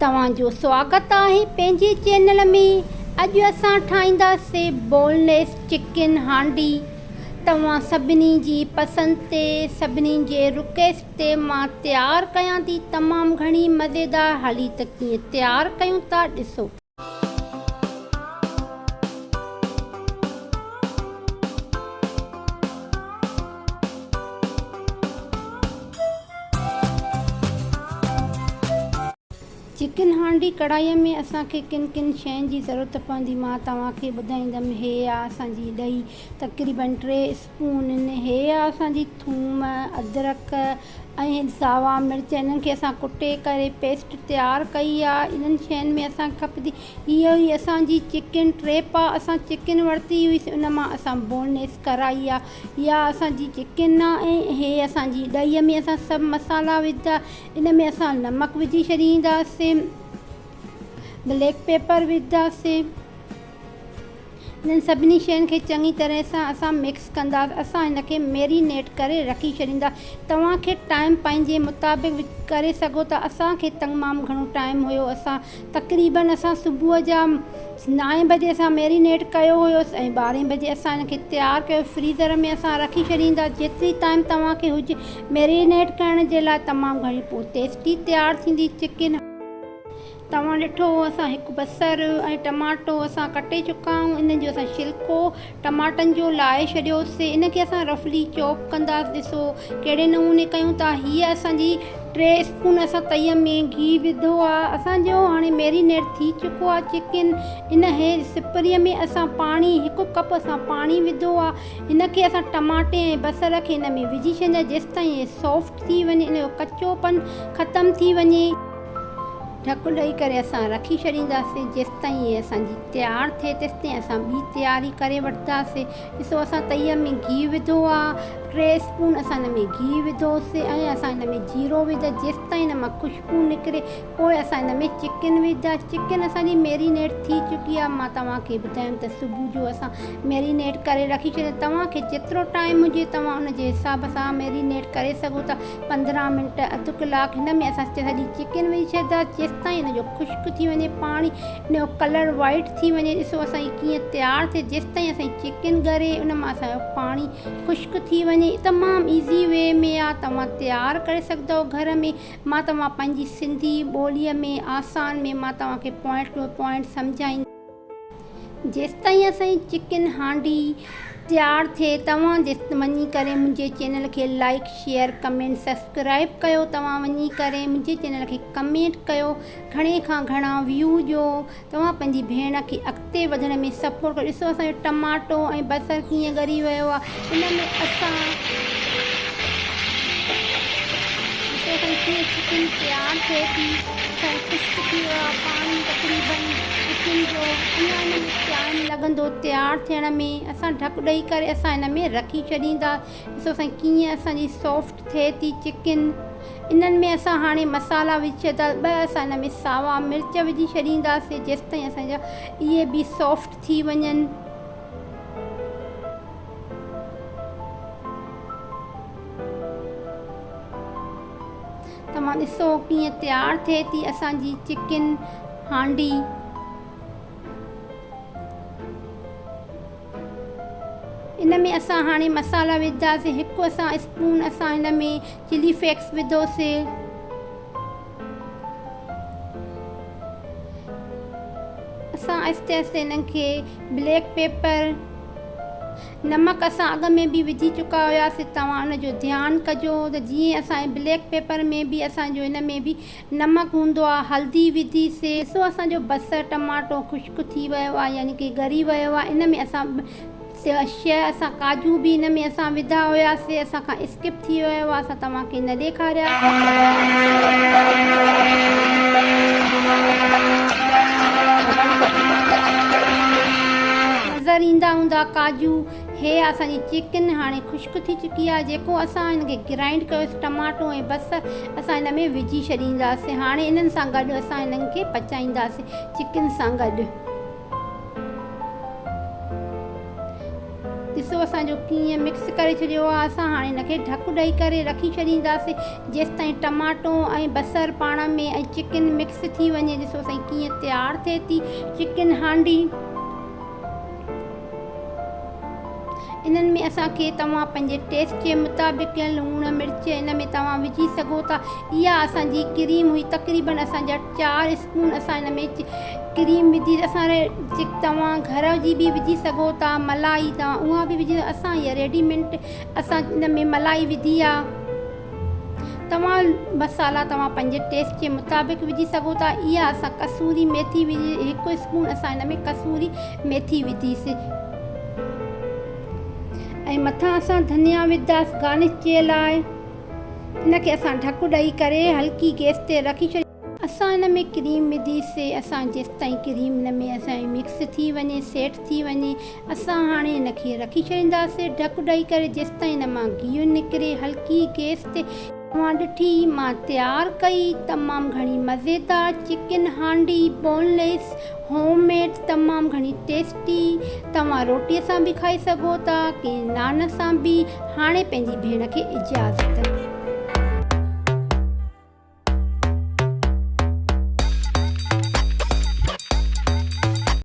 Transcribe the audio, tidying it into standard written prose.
तव्हांजो स्वागत आहे पंहिंजे चैनल में। अॼु असां ठाहींदासीं बोनलेस चिकन हांडी। तव्हां सभिनी जी पसंदि ते, सभिनी जे रिक्वेस्ट ते मां तयारु कयां थी। तमामु घणी मज़ेदार। हली त कीअं तयारु कयूं था ॾिसो। चिकन हांडी कढ़ाईअ में असांखे किन किन शयुनि जी ज़रूरत पवंदी। मां तव्हांखे ॿुधाईंदमि। हे आहे असांजी ॾही, तक़रीबन 3 स्पून। हे आहे असांजी थूम, अदरक ऐं सावा मिर्च। इन्हनि खे असां कुटे करे पेस्ट तयारु कई आहे। इन्हनि शयुनि में असांखे खपंदी। इहो ई असांजी चिकन ट्रेप आहे। असां चिकन वरिती हुई, उन मां असां बोनलेस कराई आहे। इहा असांजी चिकन आहे ऐं हे असांजी ॾहीअ में असां सभु मसाला विधा। इन में असां नमक विझी छॾींदासीं, ब्लैक पेपर विझंदासीं। इन्हनि सभिनी शयुनि खे चङी तरह सां असां मिक्स कंदासीं। असां हिनखे मैरिनेट करे रखी छॾींदा। तव्हांखे टाइम पंहिंजे मुताबिक़ करे सघो था। असांखे तमामु घणो टाइम हुयो। असां तक़रीबन सुबुह जा 9 बजे असां मैरिनेट कयो हुयोसीं ऐं 12 बजे असां हिनखे तयारु कयो। फ्रीज़र में असां रखी छॾींदा। जेतिरी टाइम तव्हांखे हुजे मैरिनेट करण जे लाइ, तमामु घणी पोइ टेस्टी तयारु थींदी चिकन। तव्हां ॾिठो असां हिकु बसर ऐं टमाटो असां कटे चुका आहियूं। इन जो असां छिलको टमाटनि जो लाहे छॾियोसीं। इनखे असां रफली चॉप कंदासीं। ॾिसो कहिड़े नमूने कयूं था। हीअ असांजी 3 स्पून असां तईअ में घी विधो आहे। असांजो हाणे मैरिनेट थी चुको आहे चिकन। इन हे सिपरीअ में असां पाणी 1 कप असां पाणी विधो आहे। हिनखे असां टमाटे ऐं बसर खे हिन में विझी छॾींदा जेसिताईं हे सॉफ्ट थी वञे, इन जो कचोपन ख़तमु थी वञे। ढकु ॾेई करे असां रखी छॾींदासीं जेसिताईं इहे असांजी तयारु थिए। तेसिताईं असां ॿी तयारी करे वठंदासीं। ॾिसो असां तईअ में घी विधो आहे। 3 स्पून असां हिन में घी विधोसीं ऐं असां हिन में जीरो विधो जेसिताईं हिन मां ख़ुशबू निकिरे। पोइ असां हिन में चिकन विधा। चिकन असांजी मैरिनेट थी चुकी आहे। मां तव्हांखे ॿुधायमि त सुबुह जो असां मैरिनेट करे रखी छॾियो। तव्हांखे जेतिरो टाइम हुजे तव्हां उन जे हिसाब सां मैरिनेट करे सघो था। 15 मिंट, अधु कलाकु। हिन में असां सॼी चिकन विझी छॾींदा जेसिताईं हिन जो ख़ुश्क थी वञे, पाणी हिन जो कलर वाइट थी वञे। ॾिसो असांजी कीअं तयारु थिए। जेसिताईं असांजी चिकन ॻरे, उन मां असांजो पाणी ख़ुश्क थी वञे। तमामु ईज़ी वे में आहे। तव्हां तयारु करे सघंदव घर में। मां तव्हां पंहिंजी सिंधी ॿोलीअ में आसान में मां तव्हांखे पॉइंट टू पॉइंट सम्झाईंदी। जेसिताईं असांजी चिकन हांडी तयारु थिए, तव्हां वञी करे मुंहिंजे चैनल खे लाइक, शेयर, कमेंट, सब्सक्राइब कयो। तव्हां वञी करे मुंहिंजे चैनल खे कमेंट कयो। घणे खां घणा व्यू ॾियो। तव्हां पंहिंजी भेण खे अॻिते वधण में सपोर्ट कयो। ॾिसो असांजो टमाटो ऐं बसर कीअं ॻरी वियो आहे। इन में असां कीअं चिकन तयारु थिए थी। ख़ुश्क थी वियो आहे पाणी तक़रीबन चिकन जो। अञा हिन में टाइम लॻंदो तयारु थियण में। असां ढकु ॾेई करे असां हिन में रखी छॾींदा। ॾिसो असां कीअं असांजी सॉफ्ट थिए थी चिकन। इन्हनि में असां हाणे मसाला विझी छॾींदा। 2 असां हिन में सावा मिर्च विझी छॾींदासीं जेसिताईं असांजा इहे बि सॉफ्ट थी वञनि। तव्हां ॾिसो कीअं तयारु थिए थी असांजी चिकन हांडी। इन में असां हाणे मसाला विझंदासीं। 1 असां स्पून असां हिन में चिली फ्लेक्स विधोसीं। असां आहिस्ते आहिस्ते हिननि खे ब्लैक पेपर, नमक असां अॻ में बि विझी चुका हुआसीं। तव्हां हुन जो ध्यानु कजो त जीअं असांजे ब्लैक पेपर में बि असांजो हिन में बि नमक हूंदो आहे। हल्दी विधीसीं। ॾिसो असांजो बसर टमाटो ख़ुश्क थी वियो आहे, यानी कि ॻरी वियो आहे। इन में असां शइ असां काजू बि हिन में असां विधा हुआसीं। असांखां स्किप थी वियो आहे। असां तव्हांखे न ॾेखारिया। नज़र ईंदा हूंदा काजू। हे असांजी चिकन हाणे ख़ुश्क थी चुकी आहे। जेको असां हिनखे ग्राइंड कयोसीं टमाटो ऐं बसर असां हिन में विझी छॾींदासीं। हाणे इन्हनि सां गॾु असां हिननि खे पचाईंदासीं चिकन सां गॾु। ॾिसो असांजो कीअं मिक्स करे छॾियो आहे। असां हाणे हिनखे ढकु ॾेई करे रखी छॾींदासीं जेसि ताईं टमाटो ऐं बसर पाण में ऐं चिकन मिक्स थी वञे। ॾिसो साईं कीअं तयारु थिए थी चिकन हांडी। इन्हनि में असांखे तव्हां पंहिंजे टेस्ट जे मुताबिक़ लूणु मिर्च इन में तव्हां विझी सघो था। इहा असांजी क्रीम हुई, तक़रीबन असांजा 4 स्पून असां हिन में क्रीम विझी। तव्हां घर जी बि विझी सघो था, मलाई तव्हां उहा बि विझी। असां इहा रेडीमेड असां हिन में मलाई विधी आहे। तव्हां मसाला तव्हां पंहिंजे टेस्ट जे मुताबिक़ विझी सघो था। इहा असां कसूरी मेथी विझी, 1 स्पून असां हिन में कसूरी मेथी विधीसीं ऐं मथां असां धनिया विधासीं गार्निश जे लाइ। इनखे असां ढकु ॾेई करे हल्की गैस ते रखी छॾी। असां हिन में क्रीम विधीसीं। असां जेसि ताईं क्रीम हिन में असांजी मिक्स थी वञे, सेट थी वञे, असां हाणे हिनखे रखी छॾींदासीं ढकु ॾेई करे जेसि ताईं हिन मां घिउ निकिरे हल्की गैस ते। तव्हां ॾिठी मां तयारु कई तमामु घणी मज़ेदार चिकन हांडी बोनलेस होममेड, तमामु घणी टेस्टी। तव्हां रोटीअ सां बि खाई सघो था, कंहिं नान सां बि। हाणे पंहिंजी भेण खे इजाज़त।